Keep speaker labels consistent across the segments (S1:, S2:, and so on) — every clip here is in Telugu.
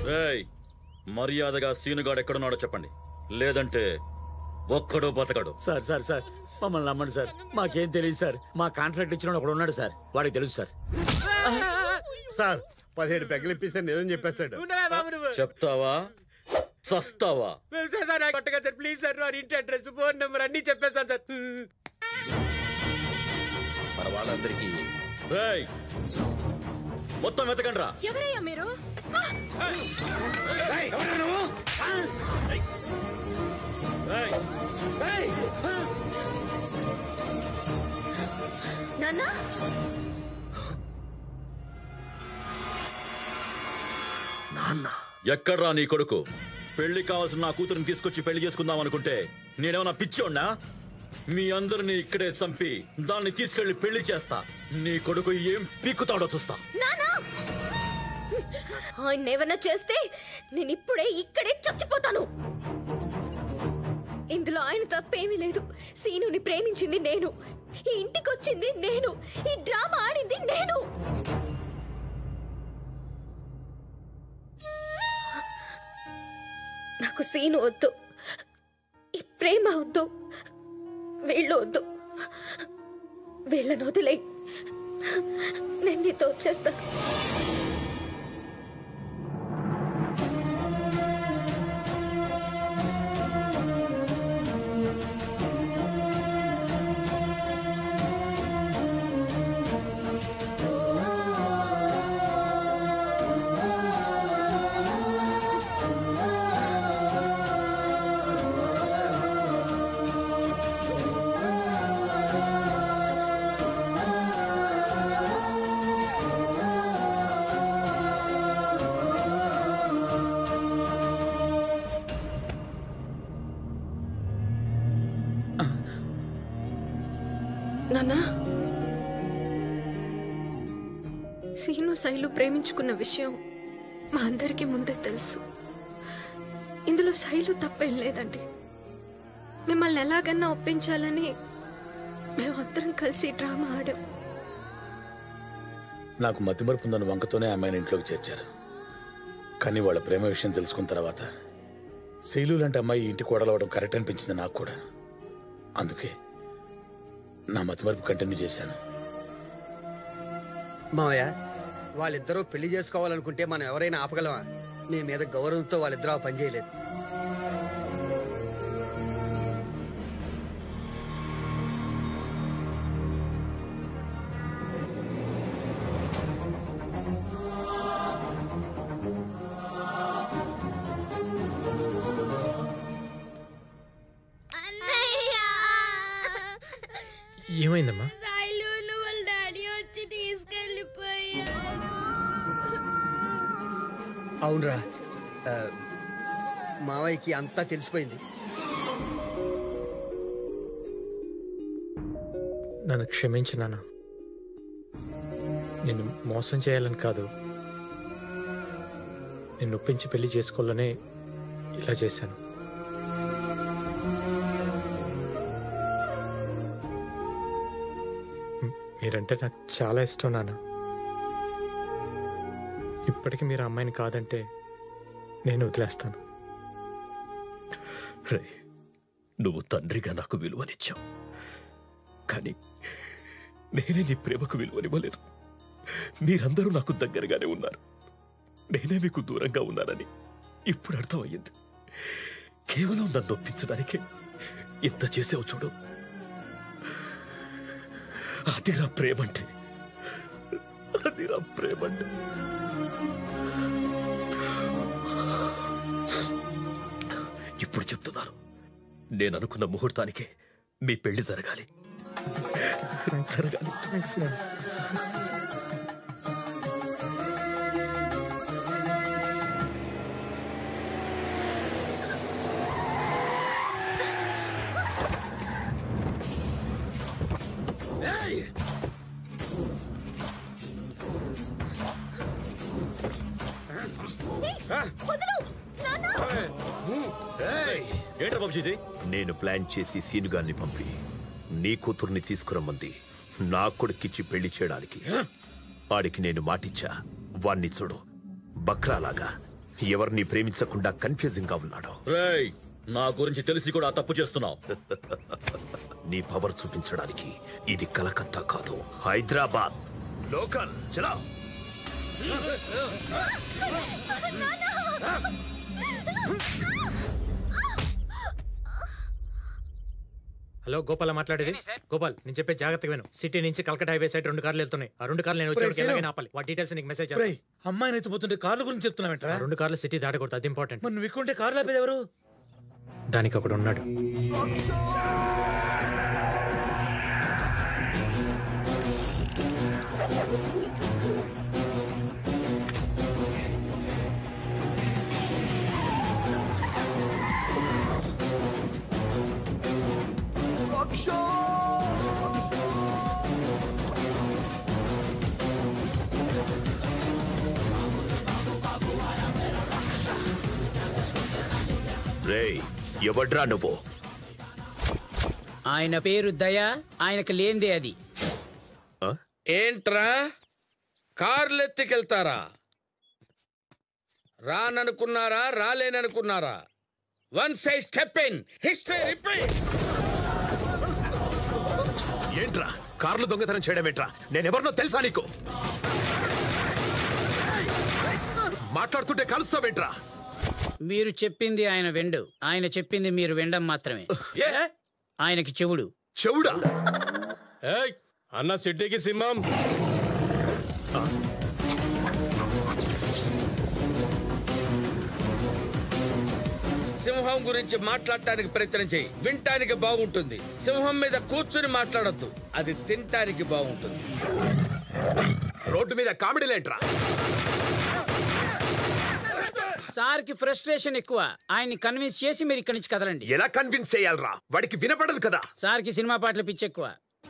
S1: రేయ్, మర్యాదగా సీనుగాడు ఎక్కడున్నాడో చెప్పండి, లేదంటే ఒక్కడో బతకడు.
S2: సార్ సార్ సార్ మమ్మల్ని నమ్మండి సార్, మాకేం తెలియదు సార్. మా కాంట్రాక్ట్ ఇచ్చిన ఒకడు ఉన్నాడు సార్, వాడికి తెలుసు సార్.
S3: సార్ 17 పెగ్గలు ఇప్పిస్తే నిజం చెప్పేస్తాడు.
S1: చెప్తావా చస్తావా?
S4: ప్లీజ్ సార్, ఇంటి అడ్రస్ ఫోన్ నెంబర్ అన్ని చెప్పేస్తాను సార్.
S1: మన వాళ్ళందరికీ రేయ్ మొత్తం వెతకండి రా.
S5: ఎవరయ్యా మీరు? నాన్నా
S1: నాన్న ఎక్కడ్రా నీ కొడుకు? పెళ్లి కావాల్సిన నా కూతురుని తీసుకొచ్చి పెళ్లి చేసుకుందాం అనుకుంటే నేనేమన్నా పిచ్చోడ్నా? మీ అందరిని ఇక్కడే చంపి దాన్ని తీసుకెళ్లి పెళ్లి చేస్తా. నీ కొడుకు ఏం పీక్కుతాడో చూస్తా.
S5: ఆయన ఏమన్నా చేస్తే నేను ఇప్పుడే ఇక్కడే చచ్చిపోతాను. ఇందులో ఆయన తప్పేమీ లేదు. సీనుని ప్రేమించింది నేను, ఈ ఇంటికి వచ్చింది నేను, ఈ డ్రామా ఆడింది నేను. నాకు సీను వద్దు, ఈ ప్రేమ వద్దు, వీళ్ళు వద్దు. వీళ్ళని వదిలే, నేను నీతో వచ్చేస్తాను.
S6: నాన్నా, సీను శైలు ప్రేమించుకున్న విషయం మా అందరికీ ముందే తెలుసు. ఇందులో శైలు తప్పేం లేదండి. మిమ్మల్ని ఎలాగన్నా ఒప్పించాలని మేమందరం కలిసి డ్రామా ఆడాం.
S2: నాకు మతిమరుపు ఉందని వంకతోనే అమ్మాయిని ఇంట్లోకి చేర్చారు. కానీ వాళ్ళ ప్రేమ విషయం తెలుసుకున్న తర్వాత శైలు లాంటి అమ్మాయి ఇంటి కోడలవడం కరెక్ట్ అనిపించింది నాకు కూడా. అందుకే నా మతిమరుపు కంటిన్యూ చేశాను.
S4: మావయ్య, వాళ్ళిద్దరూ పెళ్లి చేసుకోవాలనుకుంటే మనం ఎవరైనా ఆపగలమా? నీ మీద గౌరవంతో వాళ్ళిద్దరూ పనిచేయలేదు.
S7: ఏమైందమ్మా?
S5: వాళ్ళ డాడీ వచ్చి తీసుకెళ్ళిపోయాడు.
S4: అవునరా, మావయ్యకి అంతా తెలిసిపోయింది.
S7: నన్ను క్షమించు నాన్న. నిన్ను మోసం చేయాలని కాదు, నిన్ను ఒప్పించి పెళ్లి చేసుకోవాలనే ఇలా చేశాను. మీరంటే నాకు చాలా ఇష్టం నాన్న. ఇప్పటికీ మీరు అమ్మాయిని కాదంటే నేను వదిలేస్తాను.
S8: రే, నువ్వు తండ్రిగా నాకు విలువనిచ్చావు, కానీ నేనే నీ ప్రేమకు విలువనివ్వలేదు. మీరందరూ నాకు దగ్గరగానే ఉన్నారు, నేనే మీకు దూరంగా ఉన్నానని ఇప్పుడు అర్థమయ్యింది. కేవలం నన్ను ఒప్పించడానికే ఇంత చేసావు చూడు. అదిరా ప్రేమంటే, అదిరా ప్రేమంటే. ఇప్పుడు చెప్తున్నాను, నేను అనుకున్న ముహూర్తానికే మీ పెళ్లి జరగాలి. జరగాలి.
S1: ఏంట్రా బాబుజీ ఇది?
S8: నేను ప్లాన్ చేసి సీనుగాన్ని పంపి నీ కూతుర్ని తీసుకురమ్మంది నా కొడుకిచ్చి పెళ్లి చేయడానికి. వాడికి నేను మాటిచ్చా. వాణ్ణి చూడు, బక్రాలాగా ఎవరిని ప్రేమించకుండా కన్ఫ్యూజింగ్ గా ఉన్నాడు.
S1: రేయ్, నా గురించి తెలిసి కూడా తప్పు చేస్తున్నావు.
S8: నీ పవర్ చూపించడానికి ఇది కలకత్తా కాదు, హైదరాబాద్. లోకల్ చలా.
S7: హలో, గోపాల్ మాట్లాడేది. గోపాల్, నేను చెప్పే జాగ్రత్తగా విను. సిటీ నుంచి కల్కటా హైవే సైడ్ 2 కార్లు వెళ్తున్నాయి. ఆ 2 కార్లు నేను వచ్చేవాడికి ఎలాగైనా ఆపాలి. వాటి డీటెయిల్స్ నీకు మెసేజ్ చేస్తాను.
S2: అమ్మాయిని ఎత్తిపోతుంటే కార్ల గురించి చెప్తున్నావేంట్రా?
S7: 2 కార్లు సిటీ దాటకూడదు, అది ఇంపార్టెంట్.
S2: మరి నువ్వు ఇక్కడుంటే కార్లు ఆపేది ఎవరు?
S7: దానికి ఒకడు ఉన్నాడు.
S8: రేయ్, ఎవడ్రా నువ్వు?
S9: ఆయన పేరు దయ, ఆయనకు లేందే అది.
S10: ఏంట్రా కార్లు ఎత్తుకెళ్తారా? రాననుకున్నారా, రాలేననుకున్నారా? One side step in, history repeat.
S8: ఏంట్రా కార్లు దొంగతనం చేయడం ఏంట్రా? నేనెవరినో తెలుసా నీకు? మాట్లాడుతుంటే కలుస్తావేంట్రా?
S9: మీరు చెప్పింది ఆయన వెండు, ఆయన చెప్పింది మీరు వెండం మాత్రమే. ఆయనకి చెవుడు.
S8: చెవుడా?
S3: అన్న సిటీకి సింహం.
S10: సింహం గురించి మాట్లాడటానికి ప్రయత్నం చేయి, వినటానికి బాగుంటుంది. సింహం మీద కూర్చుని మాట్లాడొద్దు, అది తినటానికి బాగుంటుంది.
S8: రోడ్డు మీద కామెడీలేంట్రా?
S9: సార్కి ఫ్రస్ట్రేషన్ ఎక్కువ. ఆయన్ని కన్విన్స్ చేసి మీరు ఇక్కడి నుంచి కదలండి.
S8: ఎలా కన్విన్స్ చేయాలరా? వాడికి వినపడదు కదా.
S9: సార్కి సినిమా పాటలు పిచ్చి ఎక్కువ.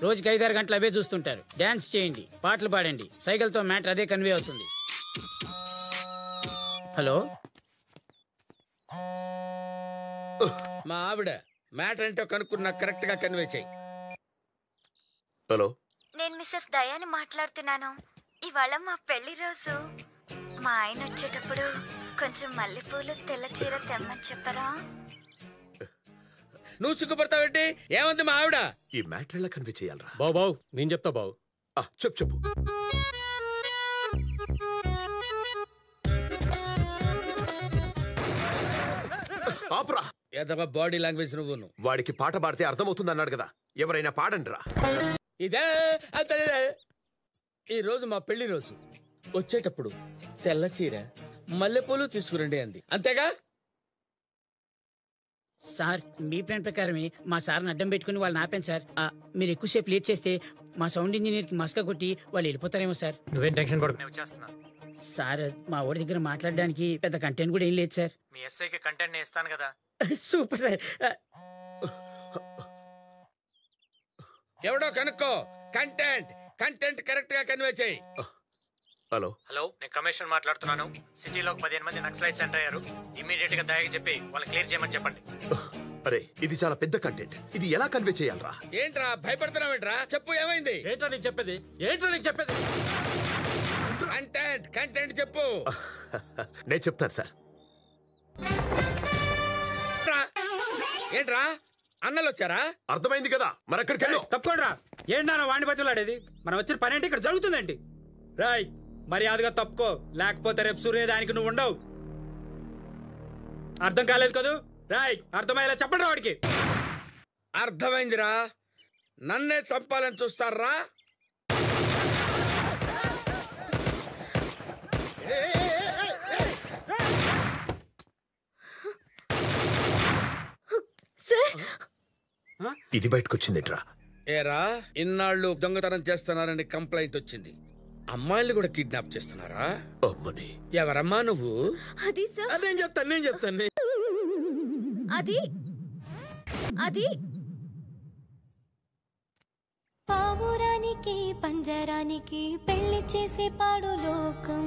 S9: రోజుకి 5-6 గంటలు అవే చూస్తుంటారు. డాన్స్ చేయండి, పాటలు పాడండి, సైకిల్తో మ్యాటర్ అదే కన్వే అవుతుంది. హలో,
S10: మా ఆవిడ మ్యాటర్ ఏంటో కనుక్కున్నా కరెక్ట్ గా కన్వే చేయి.
S8: హలో,
S11: నేను మిస్సెస్ దయాని మాట్లాడుతున్నాను. ఇవాళ మా పెళ్లి రోజు. మా ఆయన వచ్చేటప్పుడు కొంచెం మల్లెపూలు, తెల్ల చీర తెమ్మని చెప్పరా?
S10: నువ్వు సిగ్గుపడతావేంటి? ఏమంది మా ఆవిడ?
S8: ఈ మ్యాటర్ ఎలా కన్వే చేయాలరా?
S3: బావు నేను చెప్తా బావు.
S8: చెప్పు. ఆపురా.
S10: ఏదమ్మా బాడీ లాంగ్వేజ్ నువ్వు.
S8: వాడికి పాట పాడితే అర్థమవుతుంది అన్నాడు కదా, ఎవరైనా పాడండిరా.
S10: ఇదే ఈ రోజు మా పెళ్లి రోజు. వచ్చేటప్పుడు తెల్ల చీర, మల్లెపూలు తీసుకురండి అంది, అంతేగా?
S9: సార్ మీ ప్లాన్ ప్రకారమే మా సార్ని అడ్డం పెట్టుకుని వాళ్ళని ఆపాను సార్. మీరు ఎక్కువసేపు లేట్ చేస్తే మా సౌండ్ ఇంజనీర్కి మస్కా కొట్టి వాళ్ళు వెళ్ళిపోతారేమో సార్.
S7: నువ్వేం టెన్షన్ పడకు, నేను వచ్చేస్తున్నా.
S9: సార్ మా వాడి దగ్గర మాట్లాడడానికి పెద్ద కంటెంట్ కూడా ఏం లేదు సార్.
S7: మీ ఎస్ఐకి కంటెంట్ నేను ఇస్తాను కదా.
S9: Super sir.
S10: ఎవడో కనుక్కో. కంటెంట్ కరెక్ట్ గా కన్వే చేయి.
S8: హలో,
S7: నేను కమిషనర్ మాట్లాడుతున్నాను. సిటీలో 15 మంది నక్సలైట్స్ ఎంటర్ అయ్యారు. ఇమీడియట్ గా దయకి చెప్పి వాళ్ళని క్లియర్ చేయమని చెప్పండి.
S8: అరే, ఇది చాలా పెద్ద కంటెంట్. ఇది ఎలా కన్వే చేయాలరా?
S10: ఏంట్రా భయపడుతున్నావేంట్రా? చెప్పు, ఏమైంది?
S3: ఏంట్రా నీకు చెప్పేది?
S10: కంటెంట్ చెప్పు.
S8: నేను చెప్తాను సార్.
S10: ఏంట్రా అన్నలు వచ్చారా?
S8: అర్థమైంది కదా, మరెక్కడికి వెళ్ళు.
S7: తప్పకుండా ఏంటన్నా వాణి బతులాడేది? మనం వచ్చిన పని ఏంటి? ఇక్కడ జరుగుతుందేంటి? రాయ్, మర్యాదగా తప్పుకో, లేకపోతే రేపు సూర్యదానికి నువ్వు ఉండవు. అర్థం కాలేదు కదూ? రాయ్, అర్థమయ్యేలా చెప్పండి వాడికి.
S10: అర్థమైందిరా. నన్నే చంపాలని చూస్తారా?
S8: ఇది బయటకొచ్చిందిట్రా.
S10: ఏరా, ఇన్నాళ్ళు దొంగతనం చేస్తున్నారని కంప్లైంట్ వచ్చింది. అమ్మాయిలు కూడా కిడ్నాప్ చేస్తున్నారా?
S8: అమ్మని.
S10: ఎవరమ్మా నువ్వు?
S5: అది సార్,
S10: నేను చెప్తాను.
S5: అది
S11: పావురానికి పంజరానికి పెళ్లి చేసే పాడు లోకం.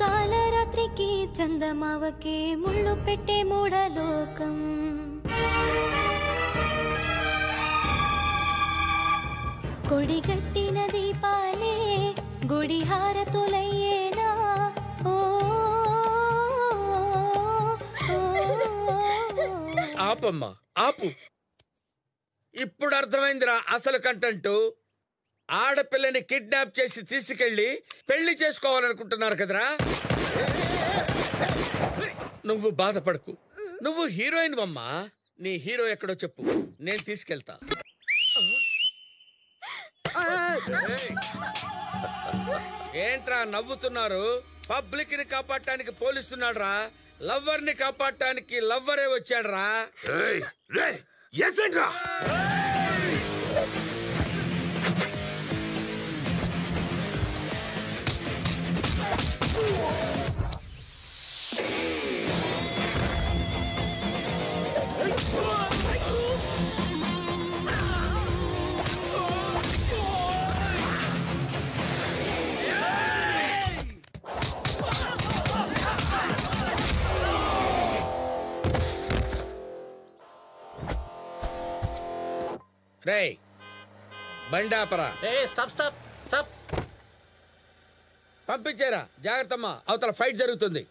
S11: కాలరాత్రికి చందమావకి ముళ్ళు పెట్టే మూఢలోకం. కొడిగట్టిన దీపాలే గుడి హారతులయ్యేనా
S10: ఆపమ్మా ఆపు. ఇప్పుడు అర్థమైందిరా అసలు కంటెంట్. ఆడపిల్లని కిడ్నాప్ చేసి తీసుకెళ్లి పెళ్లి చేసుకోవాలనుకుంటున్నారు కదరా. నువ్వు బాధపడకు, నువ్వు హీరోయిన్ అమ్మా. నీ హీరో ఎక్కడో చెప్పు, నేను తీసుకెళ్తా. ఏంట్రా నవ్వుతున్నారు? పబ్లిక్ ని కాపాడటానికి పోలీసున్నాడు రా, లవ్వర్ ని కాపాడటానికి లవ్వరే వచ్చాడు రా. రేయ్ బండాపరా.
S7: Stop stop stop.
S10: పంపించారా? జాగ్రత్తమ్మా, అవతల ఫైట్ జరుగుతుంది.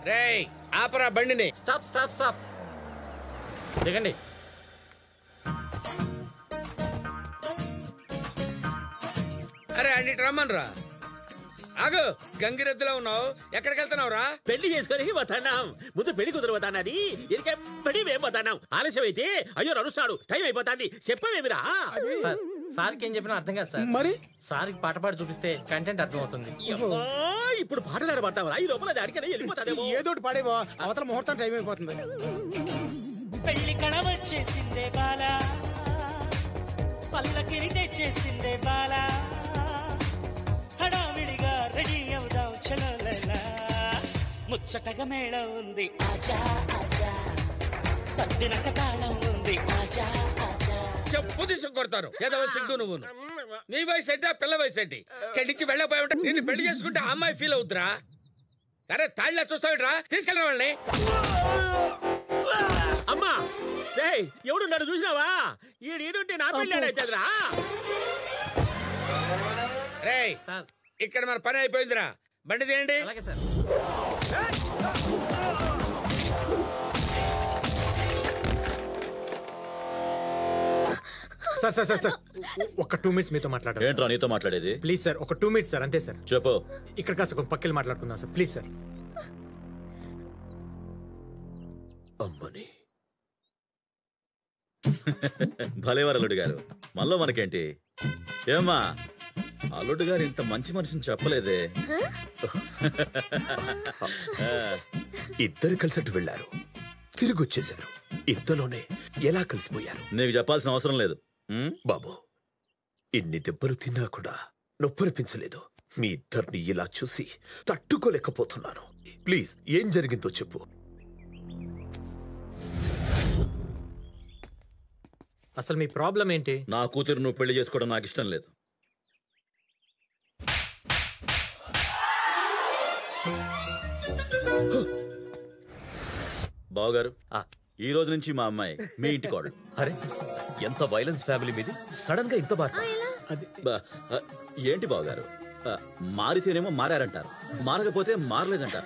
S10: రేయ్ ఆపరా బండిని.
S7: Stop stop stop. దిగండి.
S10: అరే అన్నిటి రమ్మనరా. ఆగు, గంగిరెద్దులో ఉన్నావు, ఎక్కడికి వెళ్తున్నావు రా?
S12: పెళ్లి చేసుకొని పోతాన్నాం. ముందు పెళ్లి కుదురు పోతానది ఎనకెంబడి మేము పోతాన్నాం. ఆలస్యం అయితే అయ్యో నడుస్తాడు, టైం అయిపోతాంది. చెప్పవేమిరా?
S7: సార్కి ఏం చెప్పినా అర్థం కాదు సార్.
S12: మరి
S7: సార్కి పాట పాడి చూపిస్తే కంటెంట్ అర్థం అవుతుంది.
S12: ఇప్పుడు పాటలు పడతావా? ఈ లోపల అది అడిగినా వెళ్ళిపోతాదేమో.
S4: ఏదోటి పాడేవో, అవతల ముహూర్తం టైం అయిపోతుంది.
S13: పెళ్లి కళ వచ్చేసిందే బాలా, పల్లకిని తెచ్చేసిందే బాలా, హడావిడిగా రెడీ అవుదాం చలోలలా, ముచ్చటగా మేళ ఉంది ఆజా ఆజా, పట్టినక తాళం ఉంది ఆజా ఆజా.
S10: చెప్పు తీసుకొడతాను. ఏదో సిగ్గు నువ్వు. నీ వయసు ఏంటి, ఆ పిల్ల వయసు ఏంటి? ఇక్కడి నుంచి వెళ్ళకపోయి ఉంటే నిన్ను పెళ్లి చేసుకుంటే ఆ అమ్మాయి ఫీల్ అవుతురా. అరే తాళ్ళ చూస్తావిట్రా, తీసుకెళ్ళిన వాళ్ళని.
S12: అమ్మా ఎవడున్నాడు చూసినావా? ఈడుంటే నా పెళ్ళాడైతుందిరా.
S10: రేయ్ ఇక్కడ మన పని అయిపోయిందిరా, బండి తీయండి.
S7: సార్ సార్ సార్ సార్ ఒక 2 minutes మీతో మాట్లాడాలి.
S1: ఏంట్రా నీతో మాట్లాడేది?
S7: ప్లీజ్ సార్, ఒక 2 minutes సార్, అంతే సార్.
S1: చెప్పు.
S7: ఇక్కడ కాస్త కొంచెం పక్కకి మాట్లాడుకుందాం సార్, ప్లీజ్ సార్.
S8: అమ్మని
S1: భలేవారు అల్లుడు గారు, మళ్ళీ మనకేంటి? ఏమ్మా అల్లుడు గారు ఇంత మంచి మనిషిని చెప్పలేదే.
S8: ఇద్దరు కలిసట్టు వెళ్ళారు, తిరిగి వచ్చేశారు. ఇంతలోనే ఎలా కలిసిపోయారు?
S1: నీకు చెప్పాల్సిన అవసరం లేదు
S8: బాబు. ఇన్ని దెబ్బలు తిన్నా కూడా నొప్పనిపించలేదు. మీ ఇద్దరిని ఇలా చూసి తట్టుకోలేకపోతున్నాను. ప్లీజ్ ఏం జరిగిందో చెప్పు.
S7: అసలు మీ ప్రాబ్లం ఏంటి?
S1: నా కూతురు నువ్వు పెళ్లి చేసుకోవడం నాకు ఇష్టం లేదు. బావగారు, ఈ రోజు నుంచి మా అమ్మాయి మీ ఇంటి కోడలు.
S14: అరే ఎంత వైలెన్స్ ఫ్యామిలీ మీది, సడన్ గా ఇంత
S1: ఏంటి బావగారు? మారితేనేమో మారారంటారు, మారకపోతే మారలేదంటారు.